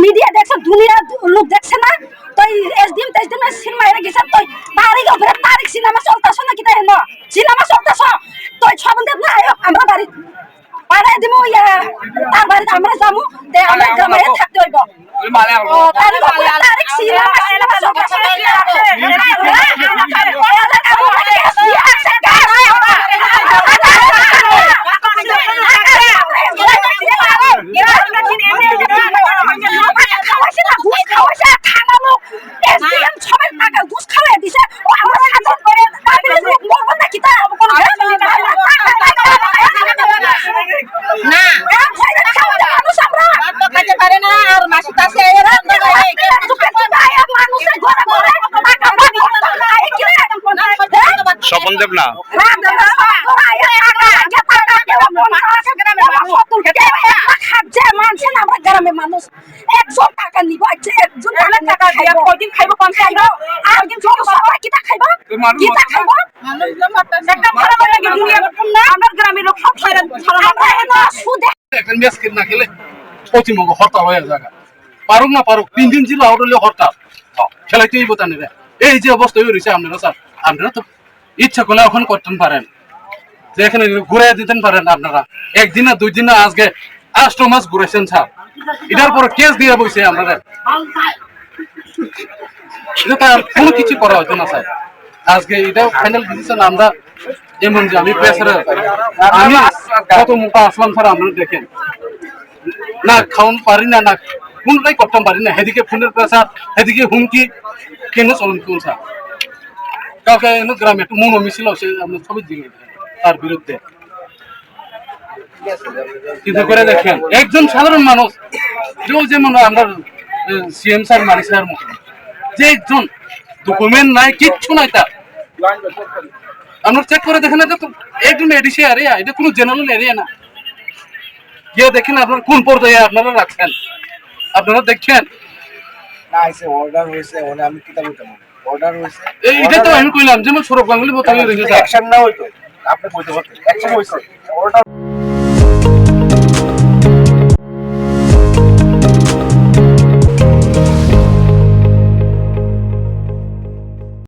Media দেখছে, দুনিয়া লোক দেখছে না। তো এসডিএম তেসডিএম সিনেমা এর গেছে, তো তারিখ উপরে তারিখ সিনেমা চলতেছে না, কি তাই না সিনেমা চলতেছে, তো ছবন দেব না আয়ো আমরা বাড়ি পাড়ায় দিব, তার বাড়িতে আমরা যাবো, আমরা গ্রামে থাকতে হইব। তারিখ সিনেমা চলতেছে স্বপন দেব না গ্রামের মানুষ 100 টাকা নিব, 1 টাকা দিয়ে কয়দিন খাইব, কোন খাইব, আর দিন সবাই কিটা খাইব, কিটা খাইব, একটা ভালো লাগে দুনিয়া না। আমরা গ্রামের লোক সব ছয়রা আমরা এত সুদে একটা ম্যাচ না খেলে পশ্চিমবঙ্গ হরতাল হয়ে যাবে, পারুক না পারুক 3 দিন ছিল আউট হলে হরতাল খেলাইতেই বোতানি রে। এই যে অবস্থা হয়েছে আপনারা স্যার, আপনারা তো ইচ্ছা করলে এখন করতে পারেন, যে এখানে ঘুরে দিতে পারেন আপনারা। একদিন না 2 দিন না, আজকে 8 মাস ঘুরেছেন স্যার, এটার পর কেস দিয়ে বসে আপনারা, এটা তো আর কোনো কিছু করা হতো না স্যার। আজকে এটা ফাইনাল ডিসিশন আমরা, যেমন যে আমি প্রেসারে আমি কত মোটা আসলাম স্যার, আপনারা দেখেন না খাওয়ান পারি না, না কোনটাই করতে পারি না, এদিকে ফোনের প্রেসার, এদিকে হুমকি, কেন চলুন কোন স্যার। কাউকে গ্রামে একটু মনো মিছিল সে আমরা ছবি দিল তার বিরুদ্ধে, কিন্তু করে দেখেন একজন সাধারণ মানুষ, যেমন আমরা সিএম স্যার মারি স্যার মতো, যে একজন ডকুমেন্ট নাই, কিচ্ছু নাই তার, আপনারা চেক করে দেখেন, এটা তো একদম এডিসি এরিয়া, এটা কোনো জেনারেল এরিয়া না। গিয়ে দেখেন আপনারা কোন পর্যায়ে আপনারা রাখছেন, আপনারা দেখছেন অর্ডার হয়েছে, আমি কি বলতে অর্ডার হয়েছে, এটা তো আমি কইলাম, যেমন সৌরভ গাঙ্গুলি বোতামে রয়েছে অ্যাকশন না হইতো, আপনি কইতে পারতেন অ্যাকশন হয়েছে অর্ডার।